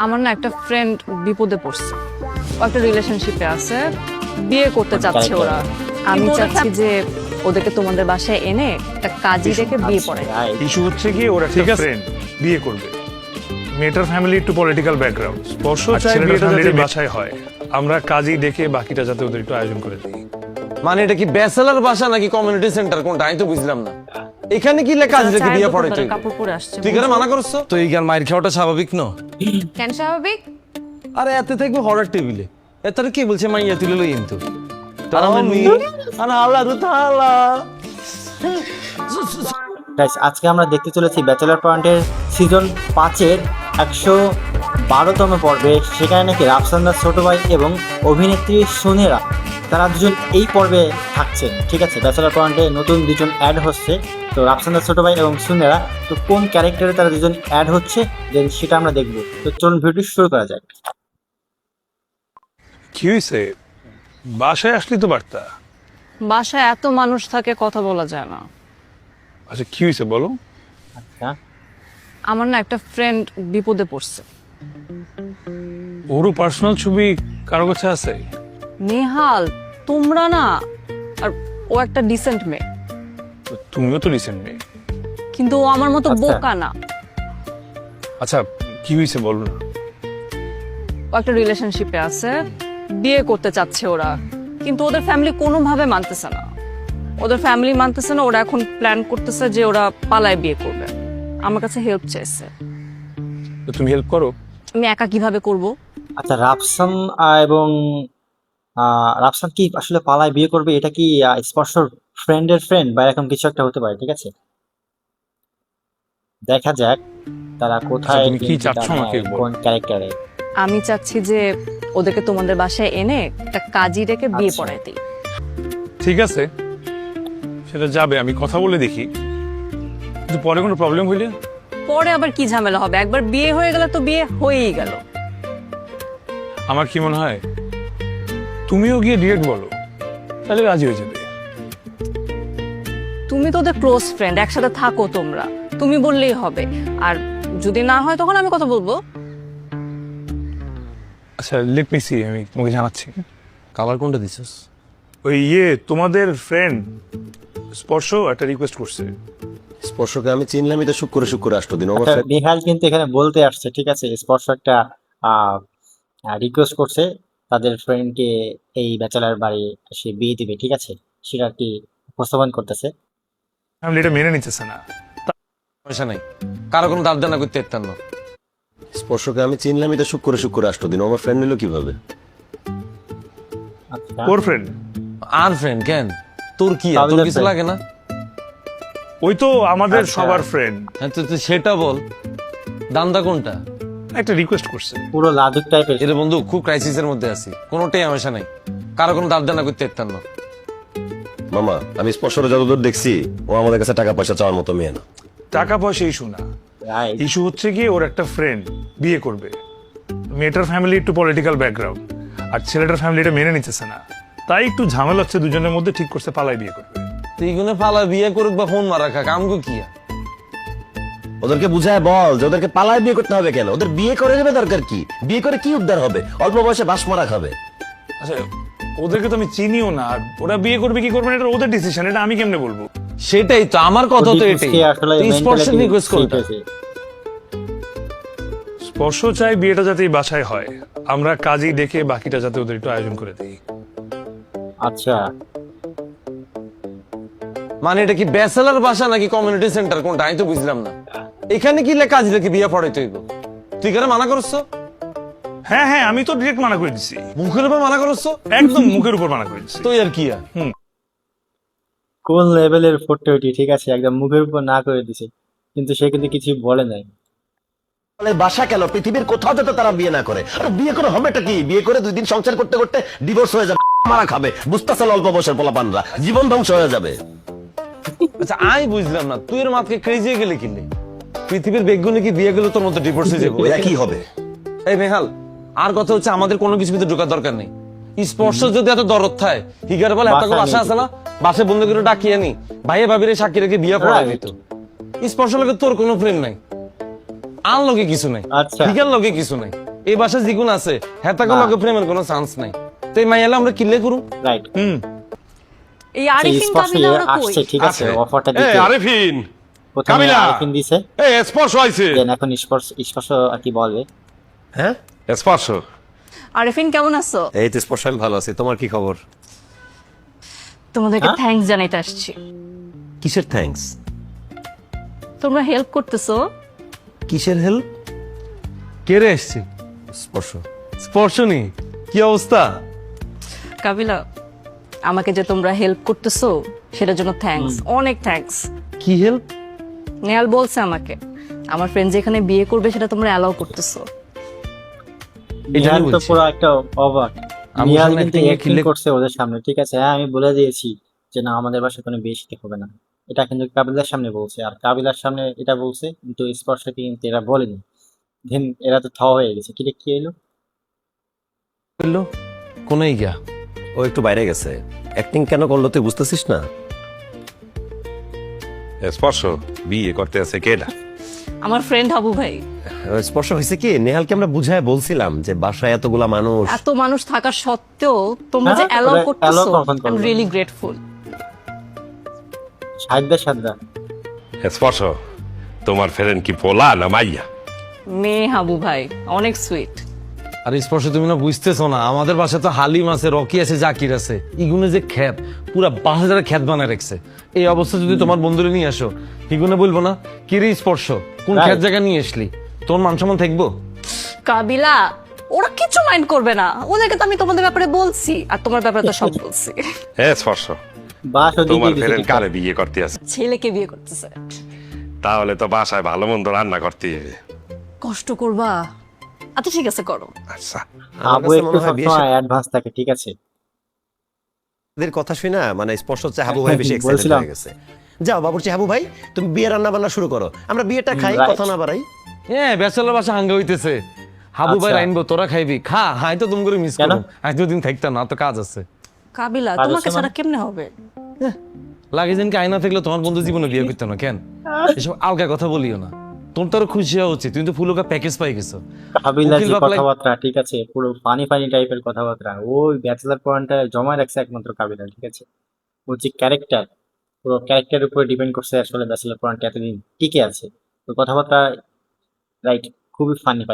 আমার না একটা ফ্রেন্ড বিপদে পড়ছে, ও একটা রিলেশনশিপে আছে, বিয়ে করতে চাচ্ছে ওরা। আমি চাচ্ছি যে ওদেরকে তোমাদের বাসায় এনে একটা কাজী রেখে বিয়ে পড়াই। ইস্যু হচ্ছে কি ওর একটা ফ্রেন্ড বিয়ে করবে, মেয়েটার ফ্যামিলি একটু পলিটিক্যাল ব্যাকগ্রাউন্ড, স্পর্শ চাই বিয়েটা যাতে বাসায় হয়, আমরা কাজী ডেকে বাকিটা যাতে ওদের একটু আয়োজন করে দিই। মানে এটা কি ব্যাচেলর বাসা নাকি কমিউনিটি সেন্টার কোনটা আমি তো বুঝলাম না। এখানে কি লেখা আছে যে বিয়ে পড়াইতে হইবে? কাপড় পরে আসছে। তুই কেন মানা করছ? তো এই গান মাইর খাওয়াটা স্বাভাবিক না? কেন স্বাভাবিক? আরে এতে থাকবে হরার টেবিলে, এটার কি বলছে মাইয়া তুলে লই কিন্তু গাইস, আজকে আমরা দেখতে চলেছি ব্যাচেলর পয়েন্টের সিজন 5-এর 112তম পর্বে। সেখানে নাকি রাফসান্দার ছোট ভাই এবং অভিনেত্রী সোনেরা তারা দুজন এই পর্বে থাকছেন। ঠিক আছে, ব্যাচেলর পয়েন্টে নতুন দুজন অ্যাড হচ্ছে, তো রাফসান্দার ছোট ভাই এবং সোনেরা। তো কোন ক্যারেক্টারে তারা দুজন অ্যাড হচ্ছে দেন সেটা আমরা দেখবো। তো চলুন ভিডিওটি শুরু করা যাক। কি হয়েছে? বাসায় আসলি তো বার্তা। বাসায় এত মানুষ থাকে, কথা বলা যায় না। আচ্ছা কি হয়েছে বলো। আচ্ছা, আমার না একটা ফ্রেন্ড বিপদে পড়ছে। ওরও পার্সোনাল ছবি কারো কাছে আছে? নেহাল, তোমরা না, আর ও একটা ডিসেন্ট মেয়ে, তো তুমিও তো রিসেন্ট নেই। কিন্তু ও আমার মতো আচ্ছা। বোকা না। আচ্ছা কি হয়েছে বলো না। ও একটা রিলেশনশিপে আছে, বিয়ে করতে চাচ্ছে ওরা, কিন্তু ওদের ফ্যামিলি কোনোভাবে মানতেছে না। ওদের ফ্যামিলি মানতেছে না, ওরা এখন প্ল্যান করতেছে যে ওরা পালায় বিয়ে করবে। আমার কাছে হেল্প চাইছে। তো তুমি হেল্প করো। আমি একা কিভাবে করব? আচ্ছা রাফসান এবং রাফসান কি আসলে পালায় বিয়ে করবে? এটা কি স্পর্শর ফ্রেন্ডের ফ্রেন্ড বা এরকম কিছু একটা হতে পারে। ঠিক আছে, দেখা যাক তারা কোথায় তুমি কি চাচ্ছ আমাকে বলো। কোন ক্যারেক্টারে। আমি চাচ্ছি যে ওদেরকে তোমাদের বাসায় এনে একটা কাজী রেখে বিয়ে আচ্ছা। পড়াই দিই। ঠিক আছে সেটা যাবে, আমি কথা বলে দেখি, কিন্তু পরে কোনো প্রবলেম হইলে? পরে আবার কি ঝামেলা হবে? একবার বিয়ে হয়ে গেলে তো বিয়ে হয়েই গেল। আমার কি মনে হয় তুমিও গিয়ে ডিরেক্ট বলো, তাহলে রাজি হয়ে যাবে। তুমি তো ওদের ক্লোজ ফ্রেন্ড, একসাথে থাকো তোমরা, তুমি বললেই হবে। আর যদি না হয় তখন আমি কথা বলবো। আচ্ছা লেট মি সি, আমি তোমাকে জানাচ্ছি। কালার কোনটা দিছস? ওই তোমাদের ফ্রেন্ড স্পর্শ একটা রিকোয়েস্ট করছে। স্পর্শকে আমি চিনলামই তো শুক্র শুক্র আসতো দিন আচ্ছা, নিহাল কিন্তু এখানে বলতে আসছে। ঠিক আছে, স্পর্শ একটা রিকোয়েস্ট করছে তাদের ফ্রেন্ডকে এই ব্যাচেলার বাড়ি সে বিয়ে দিবে। ঠিক আছে, সেটা আর কি উপস্থাপন করতেছে। আমি এটা মেনে নিতেছে না। পয়সা নাই, কারো কোনো দাঁড় দানা করতে পারতাম না। স্পর্শকে আমি চিনলামই তো শুক্র শুক্র আসতো দিন আমার ফ্রেন্ড নিল কিভাবে? আচ্ছা, ওর ফ্রেন্ড? আর ফ্রেন্ড কেন? তোর কি আর? তোর তামিলের কিছু friend। লাগে না? ওই তো আমাদের আচ্ছা। সবার ফ্রেন্ড। হ্যাঁ তুই সেটা বল, দান্দা কোনটা? একটা রিকোয়েস্ট করছে। পুরো লাজুক টাইপের। এর বন্ধু খুব ক্রাইসিসের মধ্যে আছি, কোনোটাই পয়সা নাই, কারো কোনো দাঁড় দানা করতে পারতাম না। মামা আমি স্পর্শরে যতদূর দেখছি ও আমাদের কাছে টাকা পয়সা চাওয়ার মতো মেয়ে না। টাকা পয়সা ইস্যু না, Right. ইস্যু হচ্ছে কি ওর একটা ফ্রেন্ড বিয়ে করবে, মেয়েটার ফ্যামিলি একটু পলিটিক্যাল ব্যাকগ্রাউন্ড, আর ছেলেটার ফ্যামিলিটা মেনে নিতেছে না, তাই একটু ঝামেলা হচ্ছে, দুজনের মধ্যে ঠিক করছে পালাই বিয়ে করবে। তুই কোনো ফালা বিয়ে করুক বা ফোন মারা খাক, আমগো কি আর? ওদেরকে বুঝায় বল যে ওদেরকে পালায় বিয়ে করতে হবে কেন, ওদের বিয়ে করে দেবে দরকার কি? বিয়ে করে কি উদ্ধার হবে? অল্প বয়সে বাস মারা খাবে। আচ্ছা ওদেরকে তো আমি চিনিও না, আর ওরা বিয়ে করবে কি করবে না এটা ওদের ডিসিশন, এটা আমি কেমনে বলবো? সেটাই তো আমার কথা, তো এটাই। ওদিকে আসলে তুই স্পর্শ mentality রিকোয়েস্ট ঠিক কোনটা? আছে। স্পর্শ চাই বিয়েটা যাতে এই বাসায় হয়, আমরা কাজী ডেকে বাকিটা যাতে ওদের একটু আয়োজন করে দিই। আচ্ছা, মানে এটা কি ব্যাচেলর বাসা নাকি কমিউনিটি সেন্টার কোনটা আমি তো বুঝলাম না। এখানে কি লেখা আছে যে বিয়ে পড়াইতে হইব? তুই কেন মানা করছ? হ্যাঁ হ্যাঁ আমি তো ডিরেক্ট মানা করে দিচ্ছি, মুখের উপর মানা করছ? একদম মুখের উপর মানা করে দিচ্ছি। তুই আর কি আর? কোন লেভেলের ফটোটি। ঠিক আছে, একদম মুখের উপর না করে দিছে, কিন্তু সে কিন্তু কিছু বলে নাই। বলে বাসা কেন, পৃথিবীর কোথাও যাতে তারা বিয়ে না করে। আর বিয়ে করে হবেটা কি? বিয়ে করে 2 দিন সংসার করতে করতে ডিভোর্স হয়ে যাবে, মারা খাবে, বুঝতেছে অল্প বয়সের পোলাপানরা, জীবন ধ্বংস হয়ে যাবে। আচ্ছা আমি বুঝলাম না, তুই এর মাথকে ক্রেজি গেলে কিনলে? পৃথিবীর বেগুনে কি বিয়ে গেলে তোর মতো ডিভোর্স হয়ে যাবে? ওই একই হবে। এই মেহাল, আর কথা হচ্ছে আমাদের কোনো কিছু ভিতরে ঢোকার দরকার নেই। স্পর্শ যদি এত দরদ থাকে, হিগার বলে এত বাসা আছে না, বাসে বন্ধু করে ডাকিয়ে নি, ভাইয়ে ভাবিরে সাক্ষী রেখে বিয়ে পড়াই দিত। স্পর্শ লাগে তোর কোনো ফ্রেন্ড নাই। আর লগে কিছু নাই, আচ্ছা। হিগার লগে কিছু নাই, এই বাসা জিগুন আছে হেতাকে লগে প্রেমের কোনো চান্স নাই। তো এই মাইয়ালে আমরা কিনলে করুম। রাইট, এই আরিফিন কাবিলা ওরা কই? আসছে, ঠিক আছে, আছে। অফারটা এই দিতে আরিফিন, প্রথমে কাবিলা। আরিফিন দিছে, এই স্পর্শ হইছে। দেন এখন স্পর্শ আর কি বলবে। হ্যাঁ স্পর্শ। আরিফিন কেমন আছো? এই তো স্পর্শ, আমি ভালো আছি। তোমার কি খবর? তোমাদেরকে হ্যাঁ? থ্যাঙ্কস জানাইতে আসছি, কিসের থ্যাঙ্কস? তোমরা হেল্প করতেছো। কিসের হেল্প? কে রে এসছে? স্পর্শ। স্পর্শনী, কি অবস্থা? কাবিলা, আমাকে যে তোমরা হেল্প করতেছো সেটার জন্য থ্যাঙ্কস, অনেক থ্যাঙ্কস। কি হেল্প? নেহাল বলছে আমাকে আমার ফ্রেন্ড যেখানে বিয়ে করবে সেটা তোমরা অ্যালাউ করতেছো। নিহাল তো বলছি। পুরো একটা অবাক। আমার নিহাল সামনে কিন্তু একটা মেয়ে অ্যাক্টিং খিল্লি- করছে ওদের সামনে, ঠিক আছে। হ্যাঁ, আমি বলে দিয়েছি যে না, আমাদের বাসায় কোনো বিয়ে শাদী হবে না, এটা কিন্তু কাবিলার সামনে বলছে। আর কাবিলার সামনে এটা বলছে, কিন্তু স্পর্শকে কিন্তু এরা বলেনি। দেন এরা তো হয়ে গেছে। কি রে, কি এলো? বললো কোনই গিয়া। ও একটু বাইরে গেছে। অ্যাক্টিং কেন করলো তুই বুঝতেছিস না? স্পর্শ বিয়ে করতে আছে কেডা? আমার ফ্রেন্ড হাবু ভাই। স্পর্শ হয়েছে কি, নেহালকে আমরা বুঝায় বলছিলাম যে বাসায় এতগুলা মানুষ। এত মানুষ থাকা সত্ত্বেও তোমরা যে হ্যাঁ, অ্যালাউ ওরা করতেছো, allow কখন আই এম করবে? Really grateful. সাদ্দা স্পর্শ, তোমার ফেরেন কি পোলা না মাইয়া? মেয়ে হাবু ভাই অনেক সুইট। আর স্পর্শ তুমি না বুঝতেছো না, আমাদের বাসায় তো হালিম আছে, রকি আছে, জাকির আছে, ইগুনে যে খ্যাত পুরা বাসায় খ্যাত বানায় রাখছে। এই অবস্থা যদি তোমার বন্ধুরে নিয়ে আসো, ইগুনে বলবো না কি রে স্পর্শ কোন Right. খ্যাত জায়গা নিয়ে আসলি, তোর মান সম্মান থাকবো? কাবিলা, ওরা কিছু মাইন্ড করবে না, ওদেরকে তো আমি তোমাদের ব্যাপারে বলছি আর তোমার ব্যাপারে তো সব বলছি। স্পর্শ, বাস তোমার ওদিকে ফেরেন কারে বিয়ে করতে আছে? ছেলেকে বিয়ে করতেছে। তাহলে তো বাসায় ভালো মন্দ রান্না করতে হবে। কষ্ট করবা? আচ্ছা ঠিক আছে, করো। আচ্ছা, আবু একটু সবসময় অ্যাডভান্স থাকে, ঠিক আছে। এদের কথা শুই না, মানে স্পর্শ হচ্ছে হাবু ভাই বেশি এক্সাইটেড বলছিলাম। হয়ে গেছে। যাও বাবুর্চি হাবু ভাই, তুমি বিয়ে রান্না বান্না শুরু করো, আমরা বিয়েটা খাই, Right. কথা না বাড়াই। হ্যাঁ, ব্যাচেলর বাসা হাঙ্গা হইতেছে। হাবু ভাই আচ্ছা। রাইনবো, তোরা খাইবি, খা। হাই তো তুমি করে মিস কেন? করো, আজ দুদিন থাকতাম না, তো কাজ আছে। কাবিলা, আর তোমাকে হচ্ছে ছাড়া কেমনে হবে? লাগে যেন কি আয়না থাকলে তোমার বন্ধু জীবনে বিয়ে করতে না কেন? এসব আলগা কথা বলিও না, তোর তো আরো খুশি হওয়া উচিত, তুমি তো ফুলকা প্যাকেজ পাই গেছো। কাবিলার উকিল যে বাপলাই- কথাবার্তা, ঠিক আছে, পুরো পানি টাইপের কথাবার্তা। ওই ব্যাচেলার পয়েন্টটা জমা রাখছে একমাত্র কাবিলা, ঠিক আছে। ওর যে ক্যারেক্টার, পুরো ক্যারেক্টারের উপরে ডিপেন্ড করছে আসলে ব্যাচেলার পয়েন্টটা এতদিন টিকে আছে। ওই কথাবার্তা রাইট, খুবই ফানি।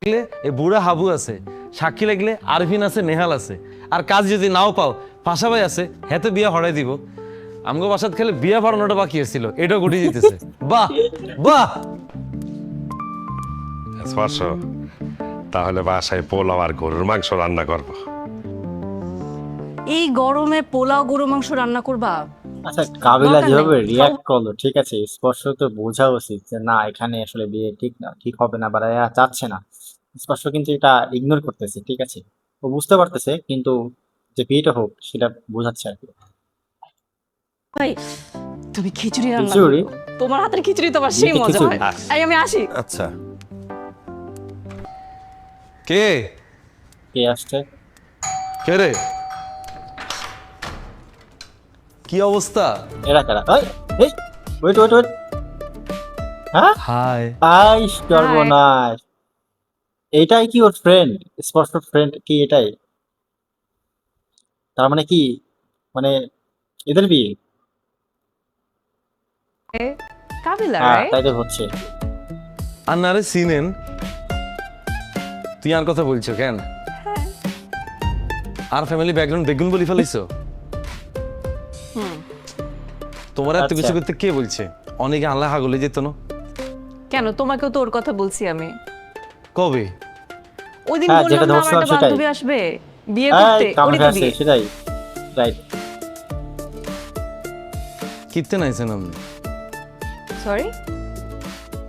লাগলে এই বুড়া হাবু আছে, সাক্ষী লাগলে আরফিন আছে, নেহাল আছে, আর কাজ যদি নাও পাও পাশাপাশি আছে, হেতে বিয়া হরাই দিব। আমগো বাসাত খেলে বিয়া পড়ানোটা বাকি ছিল, এটাও ঘটে যেতেছে। বাহ বাহ। স্পর্শ, তাহলে বাসায় পোলাও আর গরুর মাংস রান্না করবো। এই গরমে পোলাও গরু মাংস রান্না করবা? আচ্ছা, কাবিলা দরকার যেভাবে নেই। রিয়াক্ট করলো, ঠিক আছে, স্পর্শ তো বোঝা উচিত যে না, এখানে আসলে বিয়ে ঠিক না, ঠিক হবে না, বা এরা চাচ্ছে না। স্পর্শ কিন্তু এটা ইগনোর করতেছে, ঠিক আছে। ও বুঝতে পারতেছে, কিন্তু যে বিয়েটা হোক সেটা বোঝাচ্ছে আর কি। ভাই, তুমি খিচুড়ি রান্না খিচুড়ি? করো। তোমার হাতের খিচুড়ি তো আমার সেই মেয়েকে মজা খিচুড়ি? হয়। এই আমি আসি। আচ্ছা, কে কে আসছে? কে রে? কি অবস্থা? এরা কারা? এই ওয়েট, হ্যাঁ, হাই। আই সর্বনাশ। এটাই কি ওর ফ্রেন্ড? স্পষ্ট ফ্রেন্ড কি এটাই? তার মানে কি, মানে এদের বিয়ে? কাবিলা, হ্যাঁ, right? তাই তো হচ্ছে। আর না রে সিনেন, তুই আর কথা বলছো কেন? আর ফ্যামিলি ব্যাকগ্রাউন্ড দেখুন বলি ফেলাইছো? তোমার এত কিছু আচ্ছা। করতে কে বলছে? অনেকে আল্লাহ হাগলে যেত না। কেন, তোমাকেও তো ওর কথা বলছি আমি। কবে? ওই দিন হ্যাঁ, বললাম যেটা না আমার ধরছিলাম একটা সেটাই। বান্ধবী আসবে বিয়ে করতে, এই কামড়ে ওরই তো আসছে, বিয়ে। সেটাই রাইট। কিনতে নাইছেন আপনি? সরি,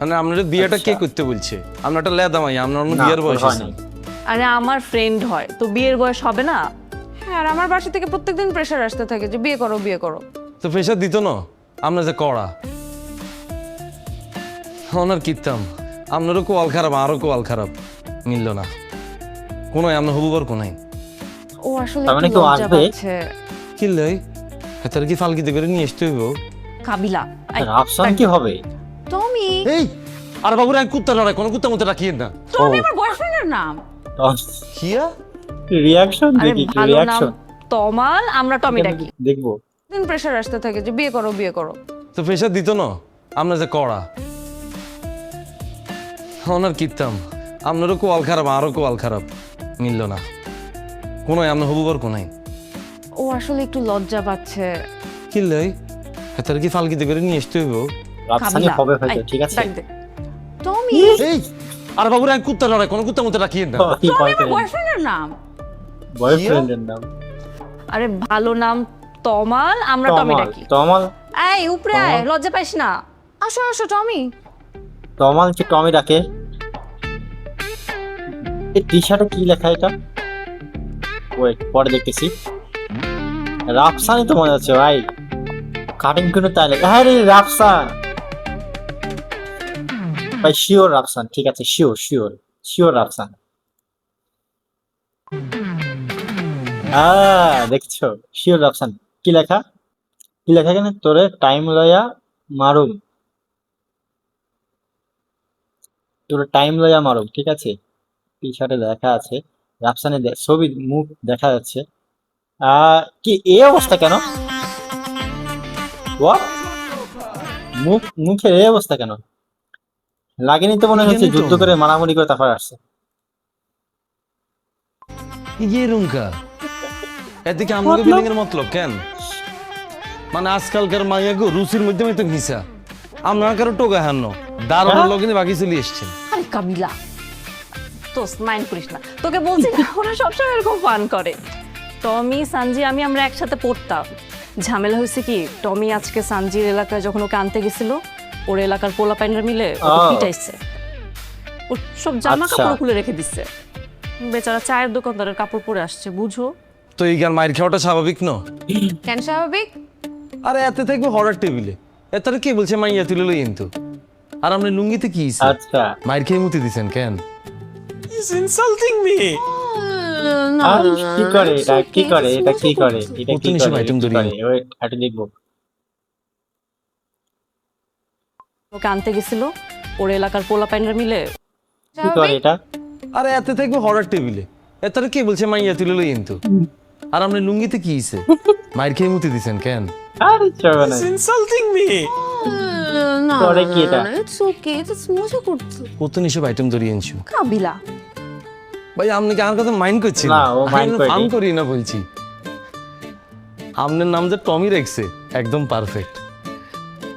মানে আপনার বিয়েটা কে আচ্ছা। করতে বলছে? আপনার একটা লেদামাই, আপনার অন্য না, বিয়ের ওর বয়স হয় আছে। নাই। আরে আমার ফ্রেন্ড হয় তো বিয়ের বয়স হবে না? হ্যাঁ, আর আমার বাসা থেকে প্রত্যেকদিন প্রেশার আসতে থাকে যে বিয়ে করো বিয়ে করো। তো প্রেশার দিত না, আপনার যে কড়া। ওনার কিতাম আপনারও কোয়াল খারাপ, আরও কোয়াল খারাপ, মিলল না কোনো, আপনার হবুবার কোনাই। ও আসলে তার মানে একটু কেউ লজ্জা আসবে? পাচ্ছে। কি লই হেতার কি ফালকিতে করে নিয়ে আসতে হইব? কাবিলা, রাফসান কি হবে? টমি, এই আর বাবুরা আমি কুত্তা লড়াই কোনো কুত্তা মতো রাখিয়েন না। টমি আমার বয়ফ্রেন্ডের নাম। কিয়া রিয়াকশন আরে দেখি ভালো নাম রিয়াকশন তমাল, আমরা টমি ডাকি। দেখবো। দিন প্রেশার আসতে থাকে যে বিয়ে করো বিয়ে করো। তো প্রেশার দিত না, আমরা যে কড়া ওনার কিতাম আপনারও কোয়াল খারাপ আরও কোয়াল খারাপ মিলল না কোনো আমরা হবুবার কোনাই ও আসলে একটু লজ্জা পাচ্ছে। কিনলই তার কি ফালকিতে করে নিয়ে আসতে হইব। রাফসানি খাবি না। হবে হয়তো, আই, ঠিক আছে। ডাক দে। টমি এই আর বাবুরা আমি কুত্তা লড়াই কোনো কুত্তা মতো রাখিয়েন না। কি আমার বয়ফ্রেন্ড, বয়ফ্রেন্ডের নাম। বয়ফ্রেন্ডের নাম আরে ভালো নাম তমাল, আমরা টমি তমাল। ডাকি। তমাল, এই উপরে আয়, লজ্জা পাইস না। আসো আসো টমি। তমাল কি টমি ডাকে? এই টি শার্টে কি লেখা এটা? ওয়েট, পরে দেখতেছি। রাফসানি তো মনে হচ্ছে ভাই, কাটিং কিন্তু তাই লেখা। হ্যাঁ রে রাফসান ভাই, শিওর রাফসান, ঠিক আছে, শিওর শিওর শিওর রাফসান। দেখছো, শিওর রাফসান। কি লেখা, কি লেখা এখানে? তোরে টাইম লয়া মারুম, তোরে টাইম লয়া মারুম, ঠিক আছে। টি শার্টে লেখা আছে, রাফসানের ছবি, মুখ দেখা যাচ্ছে। কি এই অবস্থা কেন? What? মুখের এই অবস্থা কেন? লাগেনি তো, মনে হচ্ছে যুদ্ধ করে মারামারি করে তারপর আসছে। ইয়ে রুমকা এদিকে আমাকে বিল্ডিং এর মতলব কেন? মানে আজকালকার মাইয়া গো রুচির মধ্যে তো নিসা আমরা কারো টোকা হান্ন দারুণ লগিনে বাকি চলে এসছেন। আরে কাবিলা, তো মাইন্ড করিস না, তোকে বলছি না ওরা সবসময় এরকম ফান করে। টমি সানজি আমরা একসাথে পড়তাম। ঝামেলা হয়েছে কি, টমি আজকে সানজির এলাকায় যখন ওকে আনতে গেছিল, ওর এলাকার পোলা পাইনরা মিলে ওকে পিটাইছে। ওর সব জামা আচ্ছা। কাপড় খুলে রেখে দিচ্ছে। বেচারা চায়ের দোকানদারের কাপড় পরে আসছে, বুঝো। তো এই গান মায়ের খাওয়াটা স্বাভাবিক ন? কেন স্বাভাবিক? আরে এতে থাকবে হরার টেবিলে, এতারে কে বলছে মাইয়া তুলে লই কিন্তু। আর আপনি লুঙ্গিতে কি হইছে? আচ্ছা, মায়ের খেয়ে মুতি দিছেন কেন? আর কি করে এটা, কি করে এটা, কি করে এটা, কি কত নিশে করে item কি ধরিয়ে? করে? ওয়েট, একটু দেখবো। ওকে আনতে গেছিল, ওর এলাকার পোলা পাইনরা মিলে কি করে এটা? আরে এতে থাকবে হরার টেবিলে, এতারে কে বলছে মাইয়া তুলে লই কিন্তু। আর আপনি লুঙ্গিতে কি হইছে? মায়ের খেয়ে মুতি দিছেন কেন? আরে চলে না, করে কি এটা? ইটস ওকে, ইটস মজা করছি। কত নিশে আইটেম ধরিয়ে আনছো কাবিলা। ভাই আপনি কি আমার কথা মাইন্ড করছেন? না, ও mind করেনি। ফান করি না বলছি। আপনার নাম যে টমি রেখছে একদম পারফেক্ট।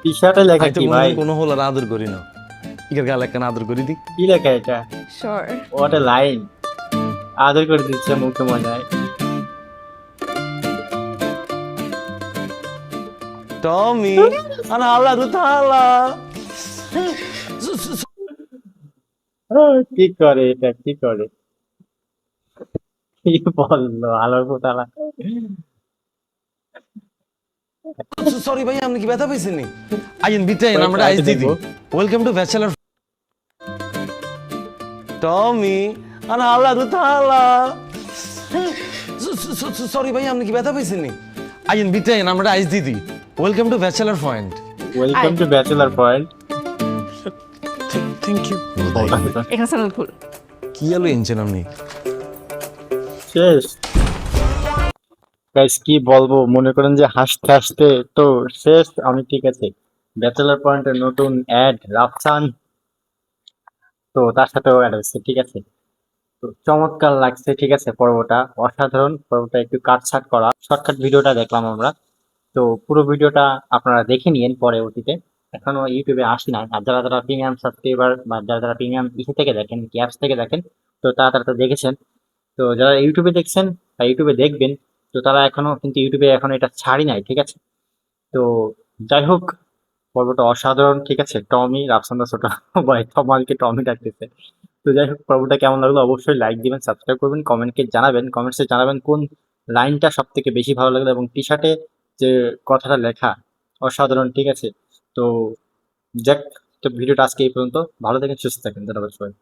টি শার্টে লেখা হয়তো কি মনে ভাই? হয় কোনো হল আর আদর করি না, ইকার গাল একটা আদর করি দি। কি লেখা এটা? শিওর। হোয়াট এ লাইন, আদর করে দিচ্ছে মুখে মনে হয়। টমি আনা আল্লাহ রুতালা কি করে এটা, কি করে? কি বললো আলোর পোতালা? সরি ভাই আপনি কি ব্যথা পেয়েছেন নি? আইন বিটাইন আমরা আইস দিদি। Welcome to bachelor. টমি আনা আল্লাহ রুতালা সরি ভাই আপনি কি ব্যথা পেয়েছেন নি? আইন বিটাইন আমরা আইস দিদি। Welcome to bachelor point. Welcome to bachelor point. Thank you. এখানে চ্যানেল খুল। কি আলো এনছেন আপনি? শেষ গাইস, কি বলবো, মনে করেন যে হাসতে হাসতে তো শেষ আমি। ঠিক আছে, ব্যাচেলর পয়েন্টের নতুন অ্যাড রাফসান, তো তার সাথেও অ্যাড হচ্ছে, ঠিক আছে। তো চমৎকার লাগছে, ঠিক আছে। পর্বটা অসাধারণ, পর্বটা একটু কাটছাট করা, শর্টকাট ভিডিওটা দেখলাম আমরা। তো পুরো ভিডিওটা আপনারা দেখে নিয়েন পরে অতীতে, এখনো ইউটিউবে আসি না। আর যারা যারা প্রিমিয়াম সাবস্ক্রাইবার বা যারা যারা প্রিমিয়াম ইসে থেকে দেখেন, কি অ্যাপস থেকে দেখেন, তো তারা তো দেখেছেন। তো যারা ইউটিউবে দেখছেন বা ইউটিউবে দেখবেন, তো তারা এখনো কিন্তু ইউটিউবে এখনো এটা ছাড়ি নাই, ঠিক আছে। তো যাই হোক, পর্বটা অসাধারণ, ঠিক আছে। টমি, রাফসান্দা ছোট ভাই তমালকে টমি ডাকতেছে। তো যাই হোক, পর্বটা কেমন লাগলো অবশ্যই লাইক দিবেন, সাবস্ক্রাইব করবেন, কমেন্টকে জানাবেন, কমেন্টসে জানাবেন কোন লাইনটা সব থেকে বেশি ভালো লাগলো, এবং টি শার্টে যে কথাটা লেখা অসাধারণ, ঠিক আছে। তো যাক, তো ভিডিওটা আজকে এই পর্যন্ত। ভালো থাকেন, সুস্থ থাকেন, ধন্যবাদ সবাই।